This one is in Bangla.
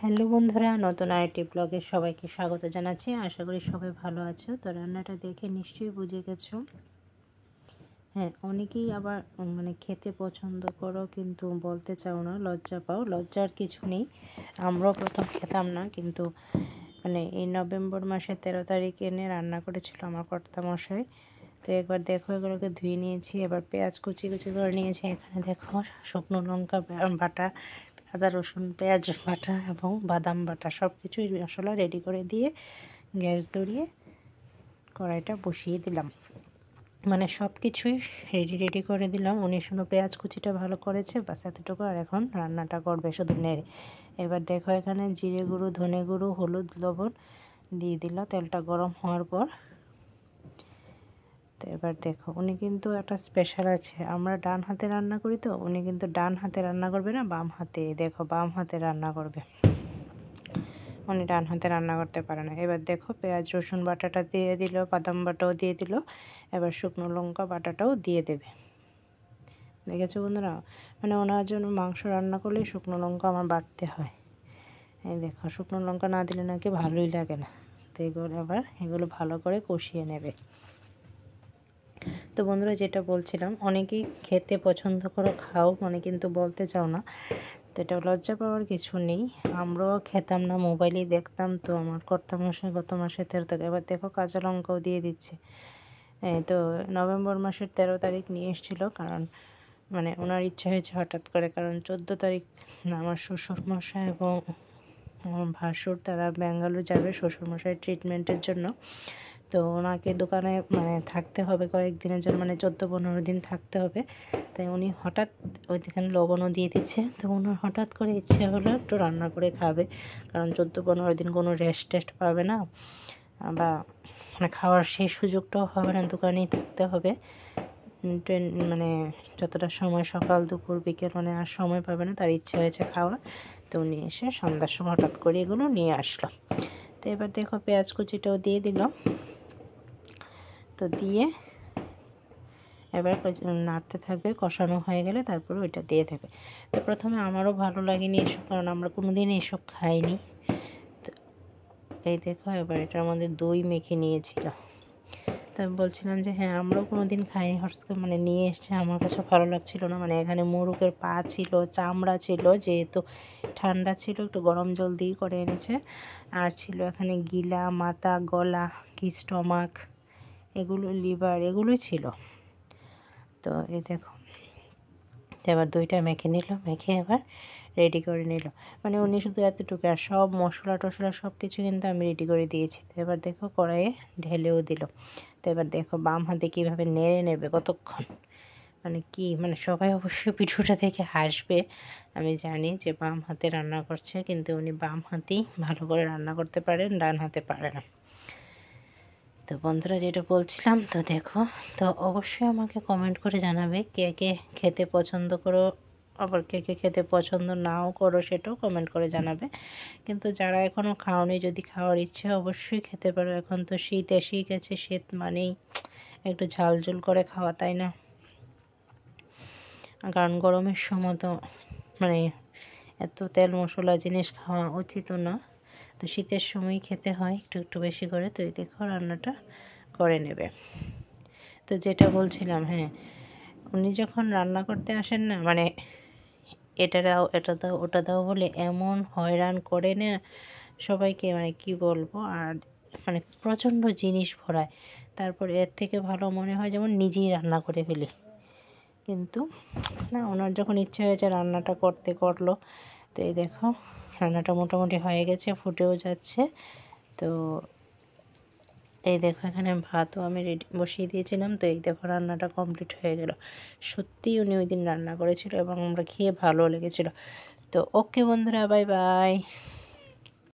হ্যালো বন্ধুরা, নতুন আরেকটি ব্লগে সবাইকে স্বাগত জানাচ্ছি। আশা করি সবাই ভালো আছো। তো রান্নাটা দেখে নিশ্চয়ই বুঝে গেছো। হ্যাঁ, অনেকেই আবার খেতে পছন্দ করো কিন্তু বলতে চাও না, লজ্জা পাও। লজ্জার কিছু নেই। আমরাও প্রথম খেতাম না, কিন্তু এই নভেম্বর মাসের 13 তারিখ এনে রান্না করেছিল আমার কর্তামশাই। তো একবার দেখো, এগুলোকে ধুয়ে নিয়েছি। এবার পেঁয়াজ কুচি কুচি করে নিয়েছি। এখানে দেখো শুকনো লঙ্কা বাটা, আদা রসুন পেঁয়াজ বাটা এবং বাদাম বাটা সব কিছুই মশলা রেডি করে দিয়ে গ্যাস ধরিয়ে কড়াইটা বসিয়ে দিলাম। সব কিছুই রেডি করে দিলাম। উনি শুধু পেঁয়াজ কুচিটা ভালো করেছে, বাস এতটুকু। আর এখন রান্নাটা করবে শুধু নেড়ে। এবার দেখো, এখানে জিরে গুঁড়ো, ধনে গুঁড়ো, হলুদ, লবণ দিয়ে দিল তেলটা গরম হওয়ার পর। তো এবার দেখো, উনি কিন্তু একটা স্পেশাল আছে। আমরা ডান হাতে রান্না করি, তো উনি কিন্তু ডান হাতে রান্না করবে না, বাম হাতে। দেখো, বাম হাতে রান্না করবে, উনি ডান হাতে রান্না করতে পারে না। এবার দেখো, পেঁয়াজ রসুন বাটাটা দিয়ে দিল, বাদাম বাটাও দিয়ে দিল। এবার শুকনো লঙ্কা বাটাটাও দিয়ে দেবে। দেখেছো বন্ধুরা, ওনার জন্য মাংস রান্না করলে শুকনো লঙ্কা আমার বাটতে হয়। এই দেখো, শুকনো লঙ্কা না দিলে নাকি ভালোই লাগে না। তো এগুলো ভালো করে কষিয়ে নেবে। তো বন্ধুরা, যেটা বলছিলাম, অনেকেই খেতে পছন্দ করো, খাও, কিন্তু বলতে চাও না। তো এটা লজ্জা পাওয়ার কিছু নেই। আমরাও খেতাম না, মোবাইলেই দেখতাম। তো আমার কর্তামশাই গত মাসে 13 তারিখ, এবার দেখো কাঁচা লঙ্কাও দিয়ে দিচ্ছে। তো নভেম্বর মাসের 13 তারিখ নিয়ে এসেছিলো, কারণ ওনার ইচ্ছা হয়েছে হঠাৎ করে। কারণ 14 তারিখ আমার শ্বশুরমশাই এবং আমার ভাসুর তারা ব্যাঙ্গালোর যাবে শ্বশুরমশাই ট্রিটমেন্টের জন্য। তো ওনাকে দোকানে থাকতে হবে কয়েকদিনের জন্য, 14-15 দিন থাকতে হবে। তাই উনি হঠাৎ ওইখানে লবণও দিয়ে দিচ্ছে। তো ওনার হঠাৎ করে ইচ্ছে হলো একটু রান্না করে খাবে, কারণ 14-15 দিন কোনো রেস্ট টেস্ট পাবে না, বা খাওয়ার সেই সুযোগটাও হবে না, দোকানেই থাকতে হবে। যতটা সময়, সকাল দুপুর বিকেল আর সময় পাবে না। তার ইচ্ছে হয়েছে খাওয়া। তো উনি এসে সন্ধ্যার সময় হঠাৎ করে এগুলো নিয়ে আসলো। তো এবার দেখো, পেঁয়াজ কুচিটাও দিয়ে দিল। তো দিয়ে এবার নাড়তে থাকবে, কষানো হয়ে গেলে তারপরে ওইটা দিয়ে দেবে। তো প্রথমে আমারও ভালো লাগেনি এসব, কারণ আমরা কোনোদিন এসব খাইনি। তো এই দেখো, এবার এটার মধ্যে দই মেখে নিয়েছিল। তো আমি বলছিলাম যে হ্যাঁ, আমরাও কোনো দিন খাইনি, হঠাৎ করে নিয়ে এসছে। আমার কাছে ভালো লাগছিল না। এখানে মোরগের পা ছিল, চামড়া ছিল, যেহেতু ঠান্ডা ছিল একটু গরম জল দিয়ে করে এনেছে। আর ছিল এখানে গিলা, মাথা, গলা, কি স্টমাক, এগুলো লিভার, এগুলোই ছিল। তো এই দেখো, এবার দইটা মেখে নিল, মেখে এবার রেডি করে নিল। উনি শুধু এতটুকু, আর সব মশলা টশলা সব কিছু কিন্তু আমি রেডি করে দিয়েছি। তো এবার দেখো, কড়াইয়ে ঢেলেও দিল। তো এবার দেখো, বাম হাতে কীভাবে নেড়ে নেবে কতক্ষণ। সবাই অবশ্যই ভিডিওটা দেখে হাসবে। আমি জানি যে বাম হাতে রান্না করছে, কিন্তু উনি বাম হাতেই ভালো করে রান্না করতে পারেন, ডান হাতে পারে না। তো বন্ধুরা, যেটা বলছিলাম, তো দেখো, তো অবশ্যই আমাকে কমেন্ট করে জানাবে কে কে খেতে পছন্দ করো, আবার কে কে খেতে পছন্দ নাও করো, সেটাও কমেন্ট করে জানাবে। কিন্তু যারা এখনও খাওনি, যদি খাওয়ার ইচ্ছে অবশ্যই খেতে পারো। এখন তো শীত এসেই গেছে, শীত মানেই একটু ঝাল ঝোল করে খাওয়া, তাই না? কারণ গরমের সময় তো এত তেল মশলা জিনিস খাওয়া উচিত না। তো শীতের সময় খেতে হয় একটু একটু বেশি করে। তো এই দেখো, রান্নাটা করে নেবে। তো যেটা বলছিলাম, হ্যাঁ, উনি যখন রান্না করতে আসেন না, এটা দাও, এটা দাও, ওটা দাও বলে এমন হয়রান করে না সবাইকে, কি বলবো। আর প্রচণ্ড জিনিস ভরায়। তারপর এর থেকে ভালো মনে হয় যেমন নিজেই রান্না করে ফেলি। কিন্তু না, ওনার যখন ইচ্ছে হয়েছে রান্নাটা করলো। তো এই দেখো, রান্নাটা মোটামুটি হয়ে গেছে, ফুটেও যাচ্ছে। তো এই দেখো, এখানে ভাতও আমি বসিয়ে দিয়েছিলাম। তো এই দেখো, রান্নাটা কমপ্লিট হয়ে গেল। সত্যিই উনি ওই দিন রান্না করেছিল এবং আমরা খেয়ে ভালো লেগেছিল। তো ওকে বন্ধুরা, বাই বাই।